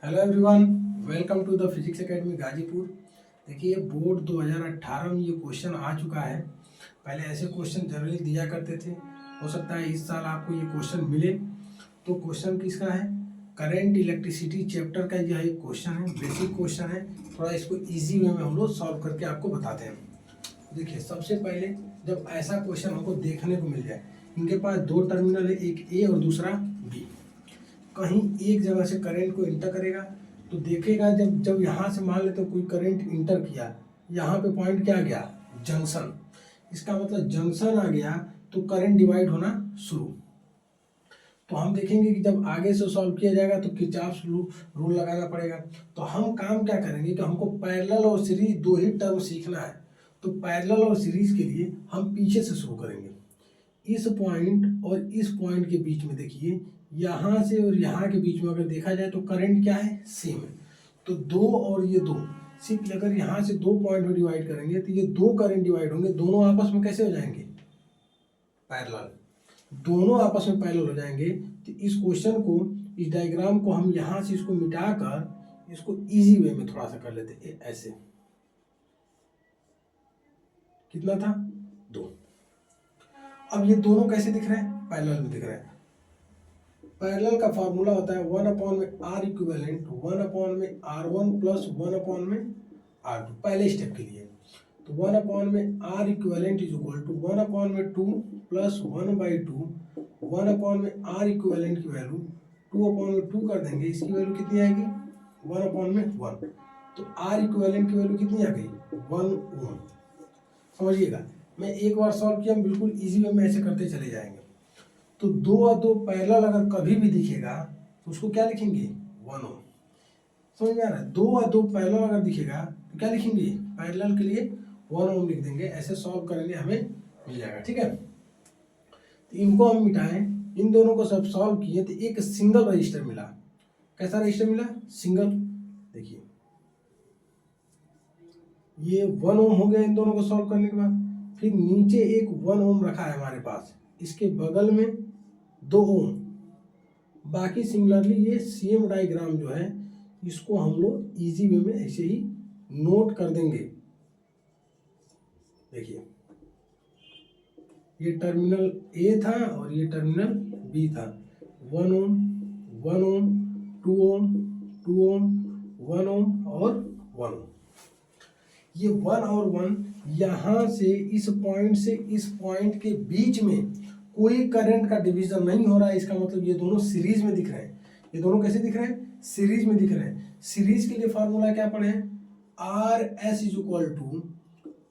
Hello everyone, welcome to the physics academy Ghazipur. देखिए board 2018 में ये क्वेश्चन आ चुका है। पहले ऐसे क्वेश्चन जनरली दिया करते थे, हो सकता है इस साल आपको ये क्वेश्चन मिले। तो क्वेश्चन किसका है? करंट इलेक्ट्रिसिटी चैप्टर का यह एक क्वेश्चन है, बेसिक क्वेश्चन है। थोड़ा इसको ईजी वे में हम लोग सॉल्व करके आपको बताते हैं। देखिए सबसे पहले जब ऐसा क्वेश्चन हमको देखने को मिल जाए, इनके पास दो टर्मिनल है, एक ए और दूसरा बी। कहीं एक जगह से करंट को इंटर करेगा तो देखेगा जब जब यहाँ से मान लेते कोई करंट इंटर किया, यहाँ पे पॉइंट क्या आ गया? जंक्शन। इसका मतलब जंक्शन आ गया तो करंट डिवाइड होना शुरू। तो हम देखेंगे कि जब आगे से सॉल्व किया जाएगा तो किरचॉफ रूल लगाना पड़ेगा। तो हम काम क्या करेंगे कि हमको पैरेलल और सीरीज दो ही टर्म सीखना है। तो पैरेलल और सीरीज के लिए हम पीछे से शुरू करेंगे। इस पॉइंट और इस पॉइंट के बीच में देखिए, यहाँ से और यहाँ के बीच में अगर देखा जाए तो करंट क्या है? सेम है। तो दो और ये दो, सिर्फ अगर यहाँ से दो पॉइंट में डिवाइड करेंगे तो ये दो करंट डिवाइड होंगे, दोनों आपस में कैसे हो जाएंगे? पैरेलल। दोनों आपस में पैरेलल हो जाएंगे। तो इस क्वेश्चन को, इस डायग्राम को हम यहाँ से इसको मिटाकर इसको इजी वे में थोड़ा सा कर लेते ऐसे। कितना था? दो। अब ये दोनों कैसे दिख रहे हैं? पैरेलल में दिख रहे हैं। पैरेलल का फॉर्मूला होता है 1 में आर इक्विवेलेंट 1 में R1 प्लस 1 में R2, पहले स्टेप के लिए। तो 1 में R equivalent is equal to 1 में 2 प्लस 1/2। 1 में आर इक्विवेलेंट की वैल्यू 2/2 कर देंगे, इसकी वैल्यू कितनी आएगी? 1/1। तो आर इक्विवेलेंट की वैल्यू कितनी आ गई? 1 ओम। समझिएगा, मैं एक बार सॉल्व किया, हम बिल्कुल इजी वे में ऐसे करते चले जाएंगे। तो दो और दो पैरेलल अगर कभी भी दिखेगा तो उसको क्या लिखेंगे? 1 ओम। समझ में आ रहा है? दो और दो पैरेलल अगर दिखेगा तो क्या लिखेंगे? पैरेलल के लिए 1 ओम लिख देंगे। ऐसे सॉल्व करेंगे, हमें मिल जाएगा। ठीक है, तो इनको हम मिटाएं, इन दोनों को सब सॉल्व किए तो एक सिंगल रजिस्टर मिला। कैसा रजिस्टर मिला? सिंगल। देखिए ये 1 ओम हो गया इन दोनों को सॉल्व करने के बाद। फिर नीचे एक 1 ओम रखा है हमारे पास, इसके बगल में 2 ओम। बाकी सिमिलरली ये सेम डायग्राम जो है इसको हम लोग इजी वे में ऐसे ही नोट कर देंगे। देखिए ये टर्मिनल ए था और ये टर्मिनल बी था। 1 ओम 1 ओम 2 ओम 2 ओम 1 ओम और 1 ओम। ये 1 और 1 यहाँ से इस पॉइंट से इस पॉइंट के बीच में कोई करंट का डिवीजन नहीं हो रहा है। इसका मतलब ये दोनों सीरीज में दिख रहे हैं। ये दोनों कैसे दिख रहे हैं? सीरीज में दिख रहे हैं। सीरीज के लिए फॉर्मूला क्या पढ़े हैं? RS is equal to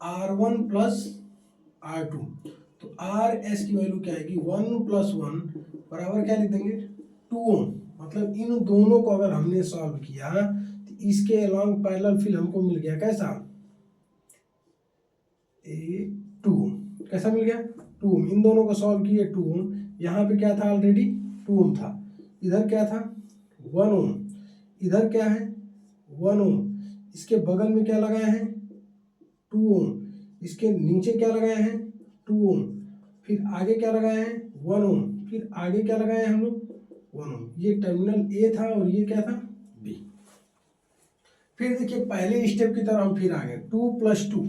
R1 plus R2। तो RS की वैल्यू क्या आएगी? 1 + 1 बराबर क्या लिख देंगे? 2 ओम। मतलब इन दोनों को अगर हमने सॉल्व किया तो इसके अलॉन्ग पैरेलल फिर हमको मिल गया कैसा? 2 ओम। कैसा मिल गया? 2 ओम। इन दोनों को सॉल्व किए 2 ओम। यहाँ पे क्या था? ऑलरेडी 2 ओम था। इधर क्या था? 1 ओम। इधर क्या है? 1 ओम। इसके बगल में क्या लगाए हैं? 2 ओम। इसके नीचे क्या लगाए हैं? 2 ओम। फिर आगे क्या लगाए हैं? 1 ओम। फिर आगे क्या लगाए हैं हम लोग? 1 ओम। ये टर्मिनल ए था और ये क्या था? बी। फिर देखिए पहले स्टेप की तरह हम फिर आ गए। 2 + 2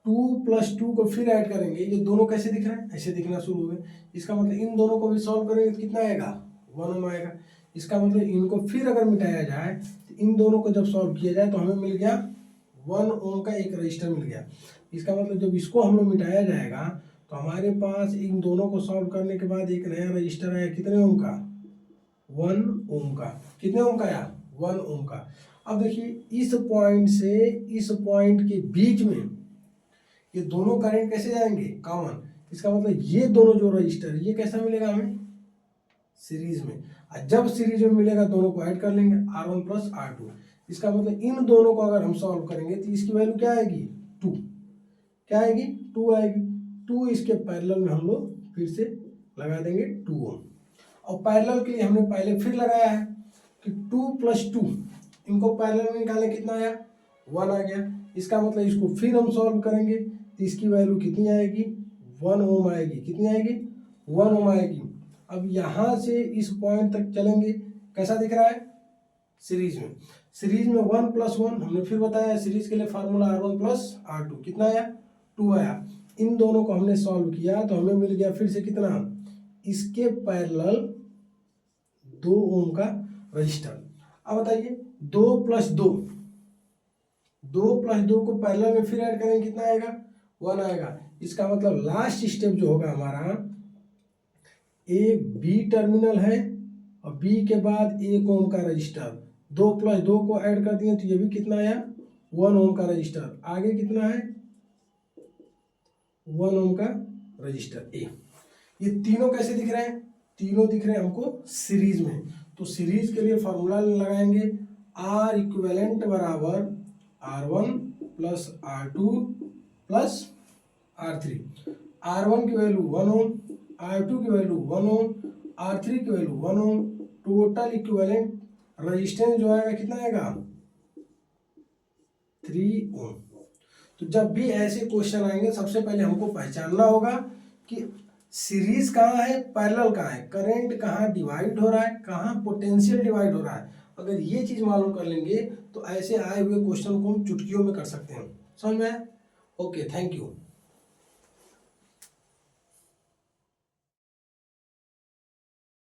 2 + 2 को फिर ऐड करेंगे। ये दोनों कैसे दिख रहे हैं? ऐसे दिखना शुरू हो गए। इसका मतलब इन दोनों को भी सॉल्व करेंगे तो कितना आएगा? 1 ओम आएगा। इसका मतलब इनको फिर अगर मिटाया जाए तो इन दोनों को जब सॉल्व किया जाए तो हमें मिल गया 1 ओम का एक रजिस्टर मिल गया। इसका मतलब जब इसको हम लोग मिटाया जाएगा तो हमारे पास इन दोनों को सॉल्व करने के बाद एक नया रजिस्टर आया। कितने ओम का? 1 ओम का। कितने ओम का आया? 1 ओम का। अब देखिए इस पॉइंट से इस पॉइंट के बीच में ये दोनों करंट कैसे जाएंगे? कॉमन। इसका मतलब ये दोनों जो रजिस्टर ये कैसा मिलेगा हमें? सीरीज में। और जब सीरीज में मिलेगा दोनों को ऐड कर लेंगे, R1 प्लस R2। इसका मतलब इन दोनों को अगर हम सॉल्व करेंगे तो इसकी वैल्यू क्या आएगी? 2। क्या आएगी? 2 आएगी। 2 इसके पैरेलल में हम लोग फिर से लगा देंगे 2 ओम। और पैरेलल के लिए हमने पहले फिर लगाया है कि 2 + 2 इनको पैरेलल में निकालें, कितना आया? 1 आ गया। इसका मतलब इसको फिर हम सॉल्व करेंगे तो इसकी वैल्यू कितनी आएगी? 1 ओम आएगी। कितनी आएगी? 1 ओम आएगी। अब यहाँ से इस पॉइंट तक चलेंगे, कैसा दिख रहा है? सीरीज में। सीरीज में 1 + 1 हमने फिर बताया, सीरीज के लिए फार्मूला R1 + R2 कितना आया, 2 आया। इन दोनों को हमने सॉल्व किया तो हमें मिल गया फिर से कितना, इसके पैरेलल 2 ओम का रजिस्टर। अब बताइए 2 + 2, 2 + 2 को पैरेलल में फिर ऐड करेंगे कितना आएगा, 1 आएगा। इसका मतलब लास्ट स्टेप जो होगा हमारा, एक बी टर्मिनल है और बी के बाद 1 ओम का रजिस्टर, 2 + 2 को ऐड कर दिए तो ये भी कितना आया, 1 ओम का रजिस्टर। आगे कितना है, 1 ओम का रजिस्टर ए। ये तीनों कैसे दिख रहे हैं, तीनों दिख रहे हैं हमको सीरीज में। तो सीरीज के लिए फॉर्मूला लगाएंगे, R इक्विवेलेंट बराबर R1 + R2 + R3। R1 की वैल्यू 1 ओम, R2 की वैल्यू 1 ओम, R3 की वैल्यू 1 ओम। टोटल इक्विवेलेंट रजिस्टेंस जो आएगा कितना आएगा, 3 ओम। तो जब भी ऐसे क्वेश्चन आएंगे सबसे पहले हमको पहचानना होगा कि सीरीज कहाँ है, पैरेलल कहाँ है, करंट कहाँ डिवाइड हो रहा है, कहाँ पोटेंशियल डिवाइड हो रहा है। अगर ये चीज़ मालूम कर लेंगे तो ऐसे आए हुए क्वेश्चन को हम चुटकियों में कर सकते हैं। समझ में आया? Okay, thank you.